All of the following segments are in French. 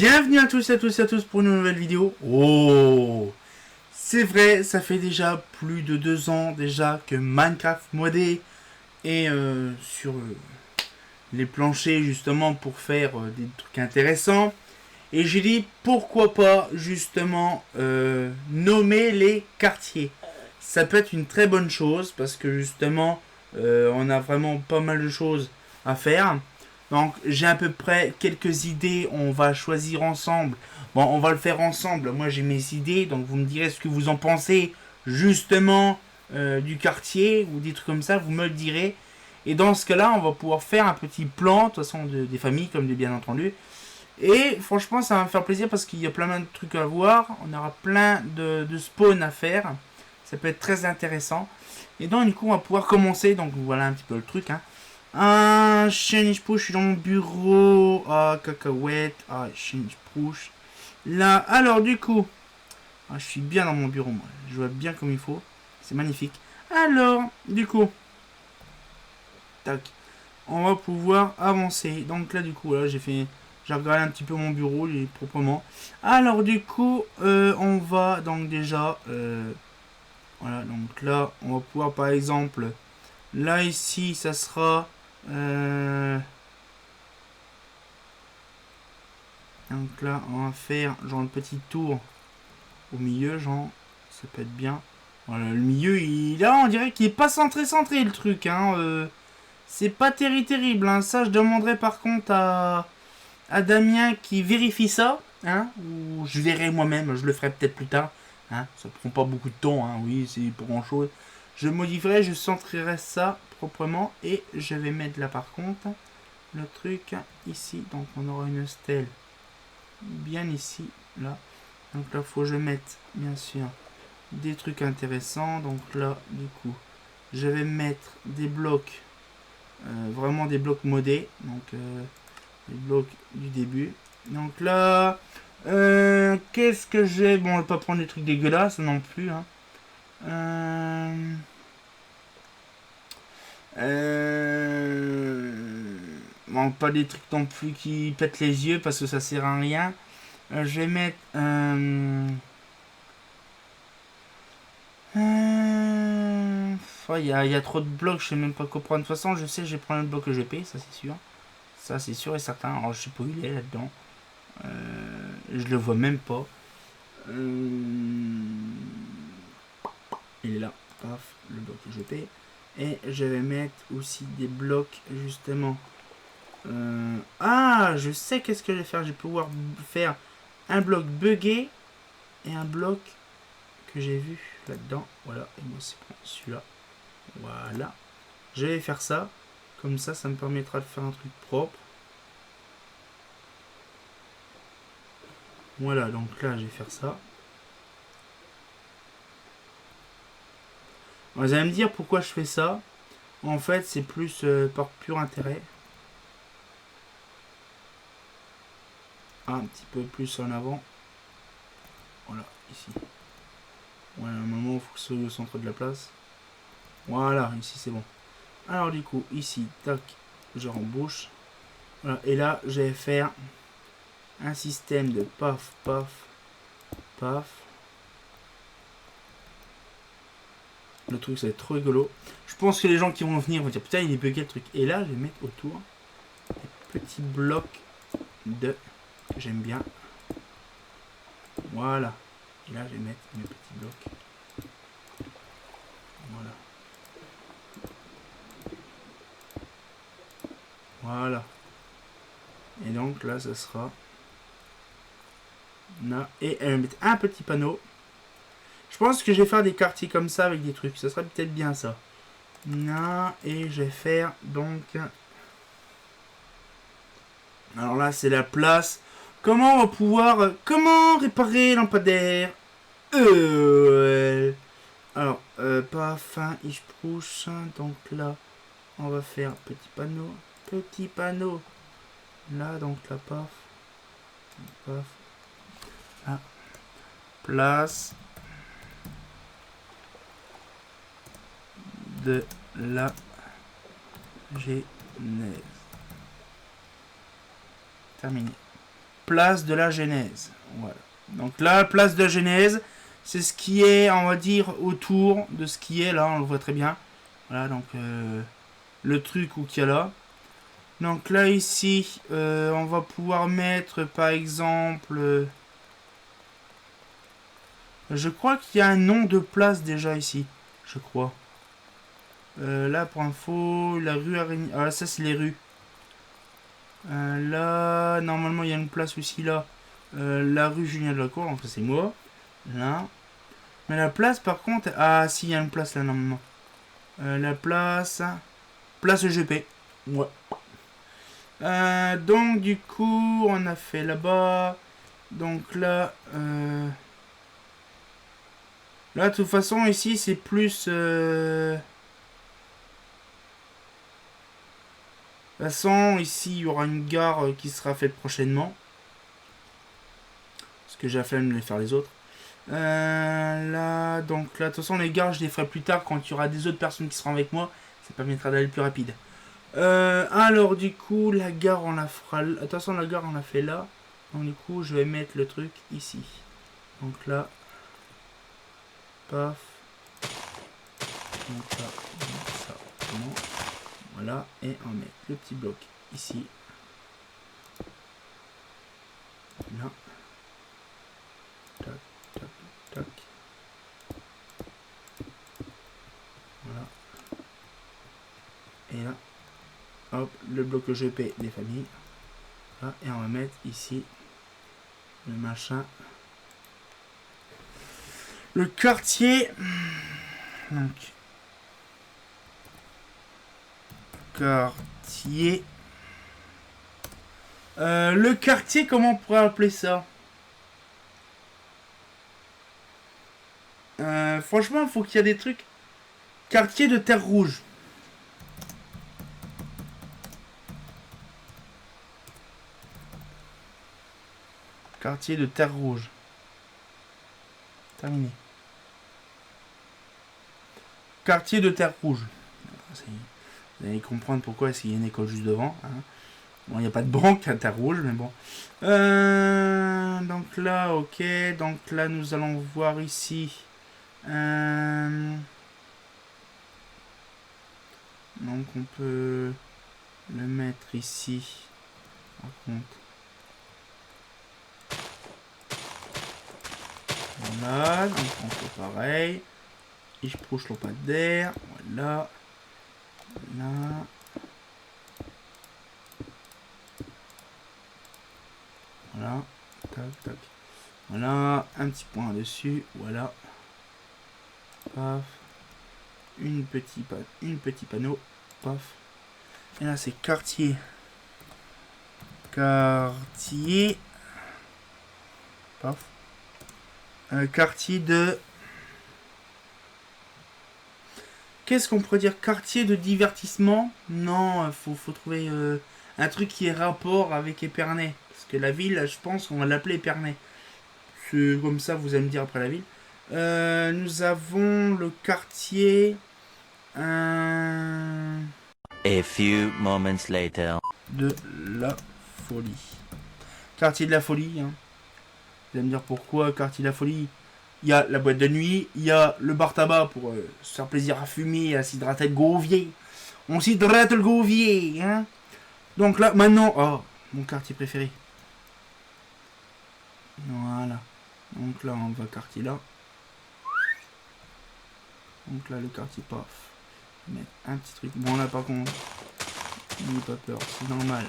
Bienvenue à tous pour une nouvelle vidéo. Oh, c'est vrai, ça fait déjà plus de 2 ans déjà que Minecraft modé est sur les planchers justement pour faire des trucs intéressants. Et j'ai dit pourquoi pas justement nommer les quartiers. Ça peut être une très bonne chose parce que justement on a vraiment pas mal de choses à faire. Donc j'ai à peu près quelques idées, on va choisir ensemble. Bon, on va le faire ensemble, moi j'ai mes idées, donc vous me direz ce que vous en pensez justement du quartier ou des trucs comme ça, vous me le direz. Et dans ce cas-là, on va pouvoir faire un petit plan, de toute façon des familles comme des bien entendu. Et franchement, ça va me faire plaisir parce qu'il y a plein de trucs à voir, on aura plein de spawns à faire. Ça peut être très intéressant. Et donc du coup, on va pouvoir commencer, donc voilà un petit peu le truc, hein. Ah, change push, je suis dans mon bureau. Ah, cacahuète. Ah, change push. Là, alors du coup. Ah, je suis bien dans mon bureau, moi. Je vois bien comme il faut. C'est magnifique. Alors, du coup. Tac. On va pouvoir avancer. Donc là, du coup, là, j'ai regardé un petit peu mon bureau, il est proprement. Alors, du coup, on va donc déjà. Voilà, donc là, on va pouvoir par exemple. Là, ici, ça sera. Donc là, on va faire genre une petite tour au milieu, genre, ça peut être bien. Voilà, le milieu, là, on dirait qu'il est pas centré le truc, hein. C'est pas terrible, hein. Ça, je demanderai par contre à Damien qui vérifie ça, hein. Ou je verrai moi-même, je le ferai peut-être plus tard, hein. Ça prend pas beaucoup de temps, hein. Oui, c'est pour grand chose. Je modifierai, je centrerai ça proprement et je vais mettre là par contre le truc ici. Donc on aura une stèle bien ici, là. Donc là, faut que je mette, bien sûr, des trucs intéressants. Donc là, du coup, je vais mettre des blocs, vraiment des blocs modés. Donc, les blocs du début. Donc là, qu'est-ce que j'ai? Bon, on va pas prendre des trucs dégueulasses non plus, hein. Bon, pas des trucs non plus qui pètent les yeux parce que ça sert à rien. Je vais mettre il y a trop de blocs, je sais même pas quoi prendre. De toute façon, je sais, je vais prendre le bloc EGP, ça c'est sûr. Ça c'est sûr et certain. Alors, je sais pas où il est là-dedans. Je le vois même pas. Il est là. Paf, le bloc EGP. Et je vais mettre aussi des blocs justement. Ah, je sais qu'est-ce que je vais faire. Je vais pouvoir faire un bloc buggé et un bloc que j'ai vu là-dedans. Voilà, et moi c'est celui-là. Voilà. Je vais faire ça. Comme ça, ça me permettra de faire un truc propre. Voilà, donc là, je vais faire ça. Vous allez me dire pourquoi je fais ça. En fait, c'est plus par pur intérêt. Un petit peu plus en avant. Voilà, ici. Voilà, normalement, il faut que ce soit au centre de la place. Voilà, ici, c'est bon. Alors, du coup, ici, tac, je rembouche. Voilà, et là, je vais faire un système de paf, paf, paf. Le truc, ça va être trop rigolo. Je pense que les gens qui vont venir vont dire putain, il est bugué le truc. Et là, je vais mettre autour des petits blocs de. J'aime bien. Voilà. Et là, je vais mettre mes petits blocs. Voilà. Voilà. Et donc là, ça sera. Là. Et elle va mettre un petit panneau. Je pense que je vais faire des quartiers comme ça avec des trucs. Ça sera peut-être bien ça. Là. Et je vais faire donc. Alors là, c'est la place. Comment on va pouvoir. Comment réparer lampadaire Alors, pas fin, ich push. Donc là, on va faire petit panneau. Petit panneau. Là, donc là, paf. Paf. Là. Place. De la Genèse. Terminé. place de la Genèse. Voilà. Donc là, place de la Genèse, c'est ce qui est, on va dire, autour de ce qui est là, on le voit très bien. Voilà, donc le truc où qu'il y a là. Donc là, ici, on va pouvoir mettre, par exemple... je crois qu'il y a un nom de place déjà ici. Je crois. Là, pour info, la rue Araignée... Ah, ça, c'est les rues. Là, normalement, il y a une place aussi, là. La rue Julien Delacour, donc ça, c'est moi. Là. Mais la place, par contre... Ah, si, il y a une place, là, normalement. La place... Place EGP. Ouais. Donc, du coup, on a fait là-bas. Donc, là... Là, de toute façon, ici, c'est plus... De toute façon, ici, il y aura une gare qui sera faite prochainement. Parce que j'ai la flemme de les faire les autres. Là, donc là, de toute façon, les gares, je les ferai plus tard quand il y aura des autres personnes qui seront avec moi. Ça permettra d'aller plus rapide. Alors, du coup, la gare, on la fera... Attention, la gare, on l'a fait là. Donc, du coup, je vais mettre le truc ici. Donc là... Paf. Donc là, ça, non. Voilà, et on met le petit bloc ici. Là. Tac, tac, tac. Voilà. Et là, hop, le bloc EGP des familles. Là, et on va mettre ici le machin. Le quartier. Donc. Quartier. Le quartier, comment on pourrait appeler ça? Franchement, il faut qu'il y ait des trucs. Quartier de Terre Rouge. Quartier de Terre Rouge. Terminé. Quartier de Terre Rouge. Vous allez comprendre pourquoi est-ce qu'il y a une école juste devant. Hein. Bon, il n'y a pas de banque à Terre Rouge, mais bon. Donc là, ok. Donc là, nous allons voir ici. Donc on peut le mettre ici. Par contre. Voilà. Donc on fait pareil. Et je proche le pas d'air. Voilà. Là. Voilà. Tac, tac. Voilà. Un petit point dessus. Voilà. Paf. Une petit panneau. Paf. Et là, c'est quartier. Quartier. Paf. Quartier de... Qu'est-ce qu'on pourrait dire? Quartier de divertissement? Non, faut trouver un truc qui ait rapport avec Épernay. Parce que la ville, je pense qu'on va l'appeler Épernay. C'est comme ça, vous allez me dire après la ville. Nous avons le quartier... A few moments later. De la folie. Quartier de la folie. Hein. Vous allez me dire pourquoi quartier de la folie? Il y a la boîte de nuit, il y a le bar tabac pour se faire plaisir à fumer, à s'hydrater le gauvier. On s'hydrate le gauvier, hein. Donc là, maintenant, oh, mon quartier préféré. Voilà. Donc là, on va quartier là. Donc là, le quartier paf. Mettre un petit truc. Bon là, par contre, n'ayez pas peur, c'est normal.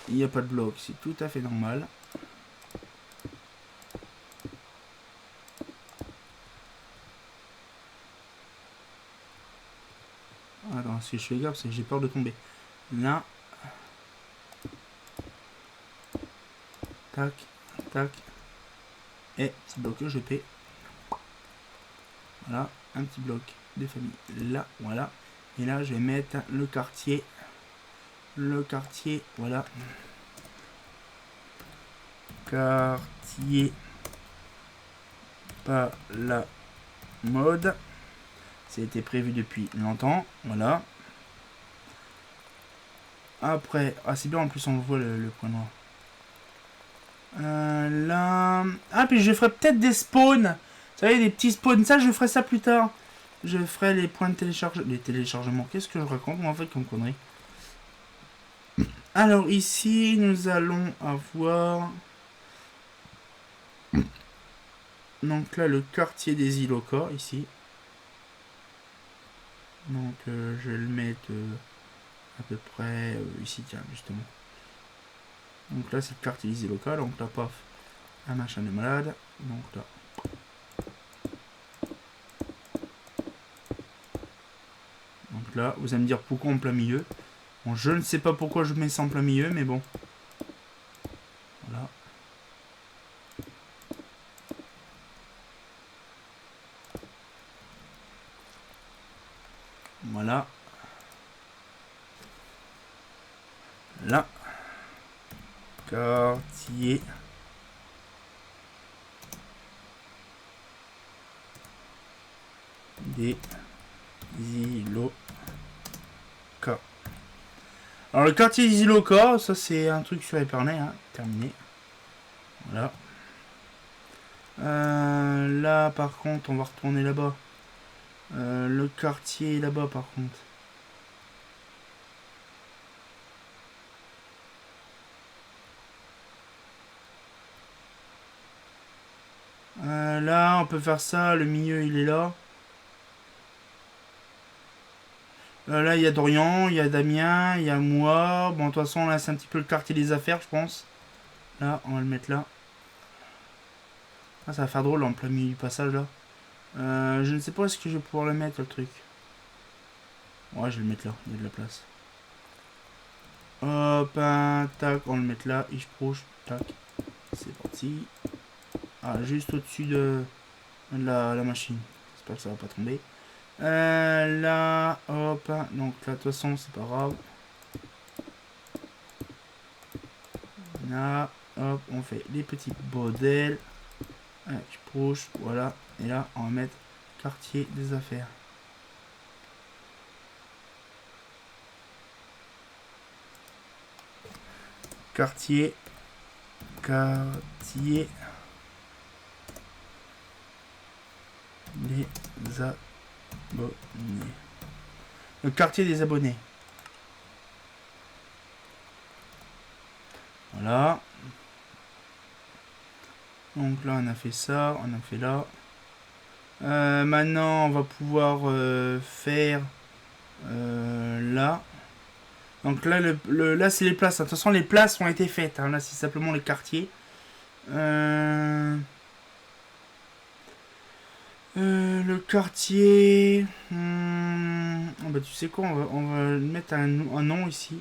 Il n'y a pas de bloc, c'est tout à fait normal. Attends, si je fais gaffe, c'est que j'ai peur de tomber. Là. Tac, tac. Et petit bloc EGP. Voilà, un petit bloc de famille. Là, voilà. Et là, je vais mettre le quartier. Le quartier, voilà. Quartier. Pas la mode. C'était prévu depuis longtemps. Voilà. Après, ah c'est bien en plus on voit le point noir. Là... Ah, puis je ferai peut-être des spawns. Vous savez, des petits spawns. Ça, je ferai ça plus tard. Je ferai les points de téléchargement. Les téléchargements. Qu'est-ce que je raconte, moi, en fait, comme connerie? Alors, ici, nous allons avoir... Donc là, le quartier des Iloka, ici. Donc, je vais le mettre à peu près ici, tiens, justement. Donc là, c'est le quartier des Iloka. Donc là, paf, un machin de malade. Donc là... Donc là, vous allez me dire pourquoi en plein milieu. Bon, je ne sais pas pourquoi je mets ça en plein milieu, mais bon. Voilà. Voilà. Là. Quartier. Des Iloka. Alors le quartier des Iloka, ça c'est un truc sur Epernay, hein. Terminé. Voilà. Là par contre, on va retourner là-bas. Le quartier là-bas par contre. Là, on peut faire ça. Le milieu, il est là. Là, il y a Dorian, il y a Damien, il y a moi. Bon, de toute façon, là, c'est un petit peu le quartier des affaires, je pense. Là, on va le mettre là. Ah, ça va faire drôle en plein milieu du passage, là. Je ne sais pas est-ce que je vais pouvoir le mettre, le truc. Ouais, je vais le mettre là. Il y a de la place. Hop, tac, on va le mettre là. Ich proche, tac. C'est parti. Ah, juste au-dessus de la machine. J'espère que ça va pas tomber. Là, hop. Donc là, de toute façon, c'est pas grave. Là, hop, on fait les petits modèles. Ich proche, voilà. Et là, on va mettre quartier des affaires. Quartier des abonnés. Le quartier des abonnés. Voilà. Donc là, on a fait ça, on a fait là. Maintenant, on va pouvoir faire là. Donc là, là c'est les places. De toute façon, les places ont été faites. Hein. Là, c'est simplement les quartiers. Le quartier... Oh bah, tu sais quoi, on va mettre un nom ici.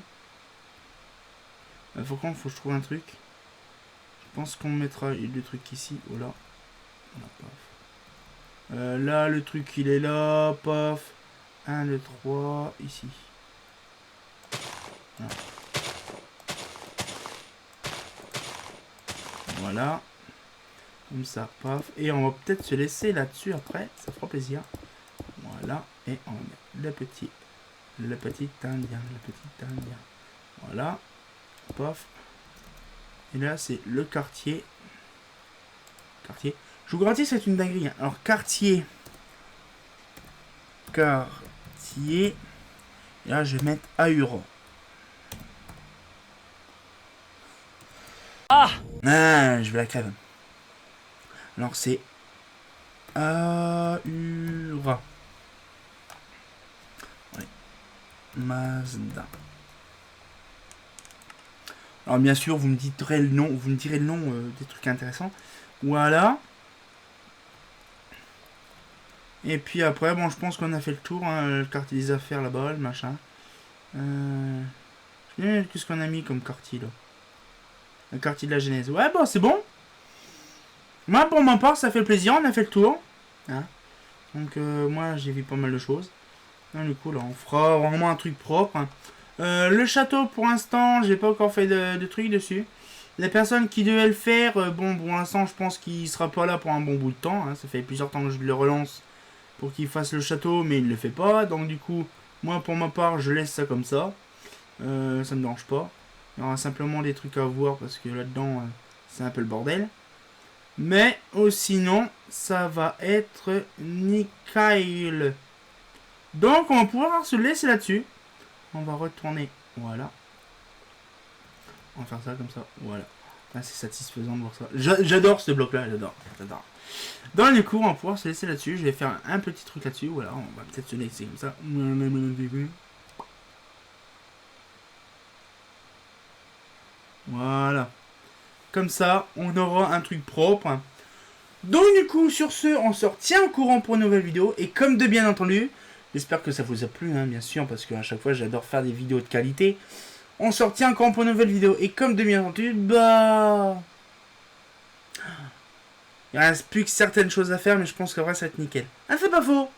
Faut que je trouve un truc. Je pense qu'on mettra le truc ici. Oh là. Là, le truc, il est là. Paf. 1, 2, 3. Ici. Voilà. Voilà. Comme ça, paf. Et on va peut-être se laisser là-dessus après. Ça fera plaisir. Voilà. Et on va mettre le petit indien. Voilà. Paf. Et là, c'est le quartier. Je vous garantis, c'est une dinguerie. Hein. Alors, quartier. Et là, je vais mettre Ahuro. Ah, je vais la crève. Alors, c'est Ahura. Ouais. Mazda. Alors, bien sûr, vous me direz le nom, des trucs intéressants. Voilà. Et puis après, bon, je pense qu'on a fait le tour. Hein, le quartier des affaires là-bas, le machin. Qu'est-ce qu'on a mis comme quartier là? Le quartier de la Genèse. Ouais, bon, c'est bon. Moi, pour ma part, ça fait plaisir. On a fait le tour. Hein. Donc, moi, j'ai vu pas mal de choses. Hein, du coup, là, on fera vraiment un truc propre. Hein. Le château, pour l'instant, j'ai pas encore fait de trucs dessus. La personne qui devait le faire, bon, pour l'instant, je pense qu'il sera pas là pour un bon bout de temps. Hein. Ça fait plusieurs temps que je le relance pour qu'il fasse le château, mais il le fait pas. Donc, du coup, moi, pour ma part, je laisse ça comme ça. Ça me dérange pas. Il y aura simplement des trucs à voir parce que là-dedans, c'est un peu le bordel. Mais sinon, ça va être nickel. Donc, on va pouvoir se laisser là-dessus. On va retourner. Voilà. On va faire ça comme ça. Voilà. Ah, c'est satisfaisant de voir ça. J'adore ce bloc-là. J'adore. Donc, du coup, on va pouvoir se laisser là-dessus. Je vais faire un petit truc là-dessus. Voilà. On va peut-être se laisser comme ça. Voilà. Comme ça, on aura un truc propre. Donc du coup, sur ce, on se retient au courant pour une nouvelle vidéo. Et comme de bien entendu, j'espère que ça vous a plu, hein, bien sûr, parce qu'à chaque fois, j'adore faire des vidéos de qualité. On se retient au courant pour une nouvelle vidéo. Et comme de bien entendu, bah... il reste plus que certaines choses à faire, mais je pense qu'après, ça va être nickel. Ah, c'est pas faux!